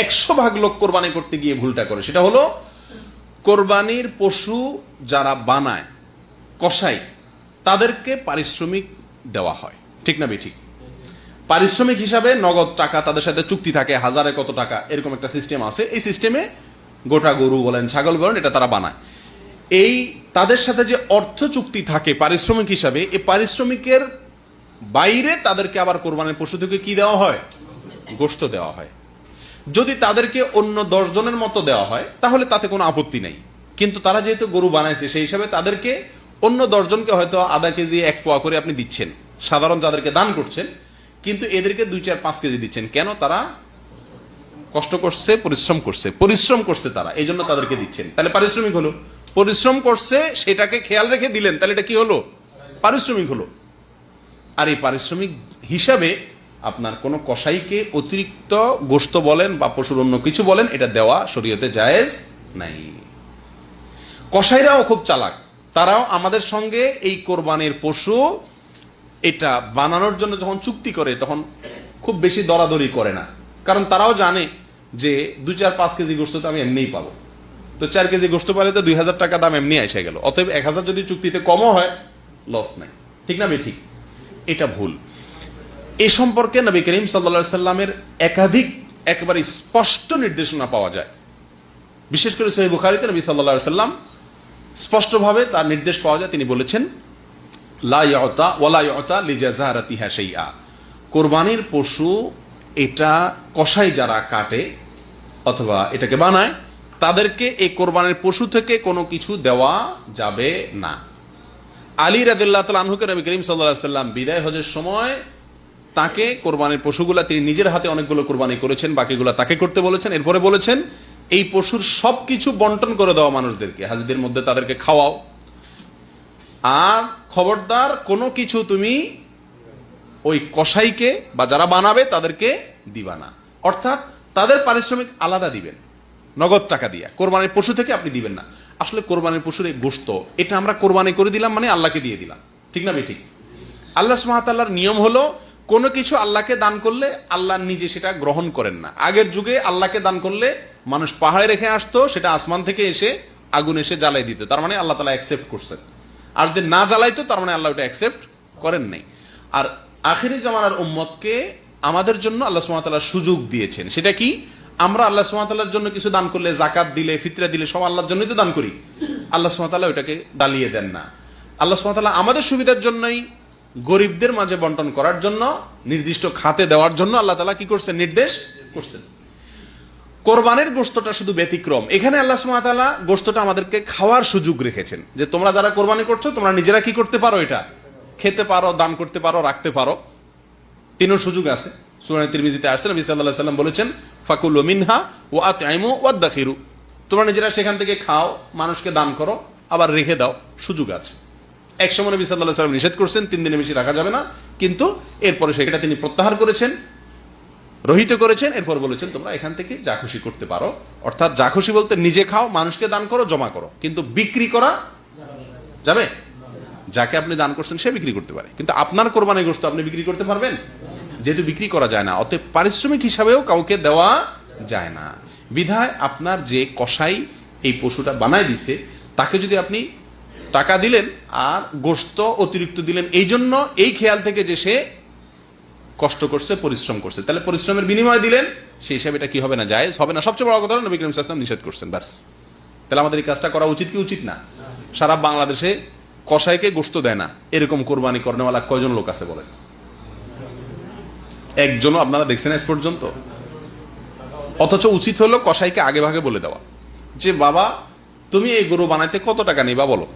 100 ভাগ লোক কোরবানি করতে গিয়ে ভুলটা করে, সেটা হলো কোরবানির পশু যারা বানায়, কসাই, তাদেরকে পারিশ্রমিক দেওয়া হয়, ঠিক না বেঠিক? পারিশ্রমিক হিসাবে নগদ টাকা, তাদের সাথে চুক্তি থাকে, হাজারে কত টাকা, এরকম একটা সিস্টেম আছে। এই সিস্টেমে গোটা গরু বলেন, ছাগল বলেন, এটা তারা বানায়। এই তাদের সাথে যে অর্থ চুক্তি থাকে পারিশ্রমিক হিসাবে, এই পারিশ্রমিকের বাইরে তাদেরকে আবার কোরবানির পশু থেকে কি দেওয়া হয়? গোশত দেওয়া হয়। যদি তাদেরকে অন্য 10 জনের মতো দেওয়া হয় তাহলে তাতে কোনো আপত্তি নেই, কিন্তু তারা যেহেতু গরু বানাইছে সেই হিসাবে তাদেরকে অন্য 10 জনকে হয়তো আধা কেজি 1 পোয়া করে আপনি দিচ্ছেন, সাধারণ যাদেরকে দান করছেন, কিন্তু এদেরকে 2, 4, 5 কেজি দিচ্ছেন। কেন? তারা কষ্ট করছে, পরিশ্রম করছে তারা, এই জন্য তাদেরকে দিচ্ছেন। তাহলে পারিশ্রমিক হলো। পরিশ্রম করছে সেটাকে খেয়াল রেখে দিলেন, তাহলে এটা কি হলো? পারিশ্রমিক হলো। আর এই পারিশ্রমিক হিসাবে আপনার কোন কসাইকে অতিরিক্ত গোশত বলেন বা পশুর অন্য কিছু বলেন, এটা দেওয়া শরীয়তে জায়েজ নাই। কসাইরাও খুব চালাক, তারাও আমাদের সঙ্গে এই কোরবানির পশু এটা বানানোর জন্য যখন চুক্তি করে তখন খুব বেশি দরাদরি করে না, কারণ তারাও জানে যে 2, 4, 5 কেজি গোশত তো আমি এমনিই পাবো, তো 4 কেজি গোশত পালে তো 2000 টাকা দাম এমনি এসে গেল, অতএব 1000 যদি চুক্তিতে কমও হয় লস নাই, ঠিক না বেঠিক? এটা ভুল। এ সম্পর্কে নবী করিম সাল্লাল্লাহু আলাইহি সাল্লামের একাধিক একেবারে স্পষ্ট নির্দেশনা পাওয়া যায়। বিশেষ করে সহিহ বুখারীতে নবী সাল্লাল্লাহু আলাইহি সাল্লাম স্পষ্টভাবে তার নির্দেশ পাওয়া যায়। তিনি বলেছেন, লা ইউতা ওয়ালা ইউতা লিজাযারাতিহা শাইআ, কোরবানির পশু এটা কসাই যারা কাটে অথবা এটাকে বানায়, তাদেরকে এই কোরবানির পশু থেকে কোনো কিছু দেওয়া যাবে না। আলী রাদিয়াল্লাহু তাআলা আনহুকে নবী করিম সাল্লাল্লাহু আলাইহি সাল্লাম বিদায় হজের সময় তাকে কোরবানির পশুগুলা, তিনি নিজের হাতে অনেকগুলো কোরবানি করেছেন, বাকিগুলো তাকে করতে বলেছেন। এরপরে বলেছেন এই পশুর সবকিছু বন্টন করে দেওয়া মানুষদেরকে, হাজিদের মধ্যে তাদেরকে খাওয়াও, আর খবরদার কোনো কিছু তুমি ওই কসাইকে বা যারা বানাবে তাদেরকে দিবা না। অর্থাৎ তাদের পারিশ্রমিক আলাদা দিবেন, নগদ টাকা দিয়ে, কোরবানির পশু থেকে আপনি দিবেন না। আসলে কোরবানির পশুর এই গোশত, এটা আমরা কোরবানি করে দিলাম মানে আল্লাহকে দিয়ে দিলাম, ঠিক না বেঠিক? আল্লাহ সুবহানাহু ওয়া তাআলার নিয়ম হলো কোনো কিছু আল্লাহকে দান করলে আল্লাহ নিজে সেটা গ্রহণ করেন না। আগের যুগে আল্লাহকে দান করলে মানুষ পাহাড়ে রেখে আসতো, সেটা আসমান থেকে এসে আগুন এসে জ্বালাই দিত, তার মানে আল্লাহ তাআলা অ্যাকসেপ্ট করছেন। আর যদি না জ্বালাইতো তার মানে আল্লাহ ওটা অ্যাকসেপ্ট করেন নাই। আর আখিরি জামানার উম্মতকে আমাদের জন্য আল্লাহ সুবহানাহু ওয়া তাআলা সুযোগ দিয়েছেন। সেটা কি? আমরা আল্লাহ সুবহানাহু ওয়া তাআলার জন্য কিছু দান করলে, যাকাত দিলে, ফিতরা দিলে, সব আল্লাহর জন্যই তো দান করি। আল্লাহ সুবহানাহু ওয়া তাআলা ওটাকে ডালিয়ে দেন না। আল্লাহ সুবহানাহু ওয়া তাআলা আমাদের সুবিধার জন্যই, গরিবদের মাঝে বন্টন করার জন্য, নির্দিষ্ট খাতে দেওয়ার জন্য আল্লাহ তাআলা কি করছেন? নির্দেশ করছেন। কোরবানির গোশতটা শুধু ব্যতিক্রম। এখানে আল্লাহ সুবহানাহু ওয়া তাআলা গোশতটা আমাদেরকে খাওয়ার সুযোগ রেখেছেন, যে তোমরা যারা কোরবানি করছো তোমরা নিজেরা কি করতে পারো? এটা খেতে পারো, দান করতে পারো, রাখতে পারো, তিনও সুযোগ আছে। সূরা তিরমিজিতে আসছে, নবী সাল্লাল্লাহু আলাইহি সাল্লাম বলেছেন, ফাকুলু মিনহা ওয়া আতইমু ওয়াদাখিরু, তোমরা নিজেরা সেখান থেকে খাও, মানুষকে দান করো, আবার রেখে দাও, সুযোগ আছে। এক সময় নবী সাল্লাল্লাহু আলাইহি সাল্লাম নিষেধ করছেন 3 দিনের বেশি রাখা যাবে না, কিন্তু এরপরে সেটা তিনি প্রত্যাহার করেছেন, রহিত করেছেন। এরপর বলেছেন তোমরা এখান থেকে যা খুশি করতে পারো। অর্থাৎ যা খুশি বলতে নিজে খাও, মানুষকে দান করো, জমা করো, কিন্তু বিক্রি করা যাবে? যাকে আপনি দান করছেন সে বিক্রি করতে পারে, কিন্তু আপনার কোরবানির গোশত আপনি বিক্রি করতে পারবেন? যেহেতু বিক্রি করা যায় না, অতএব পারিশ্রমিক হিসাবেও কাউকে দেওয়া যায় না। বিধায় আপনার যে কসাই এই পশুটা বানায় দিছে, তাকে যদি আপনি টাকা দিলেন আর গোশত অতিরিক্ত দিলেন এই জন্য, এই খেয়াল থেকে যে সে কষ্ট করছে, পরিশ্রম করছে, তাহলে পরিশ্রমের বিনিময় দিলেন, সেই হিসাবে এটা কি হবে না? জায়েজ হবে না। সবচেয়ে বড় কথা হলো নবী করিম সাল্লাল্লাহু আলাইহি ওয়াসাল্লাম নিষেধ করছেন, ব্যাস। তাহলে আমাদের এই কাজটা করা উচিত কি উচিত না? সারা বাংলাদেশে কসাইকে গোশত দেয় না এরকম কোরবানি করেনেওয়ালা কয়জন লোক আছে বলেন? একজনও আপনারা দেখছেন আজ পর্যন্ত? অথচ উচিত হলো কসাইকে আগে ভাগে বলে দেওয়া যে বাবা তুমি এই গরু বানাইতে কত টাকা নিবা বলো,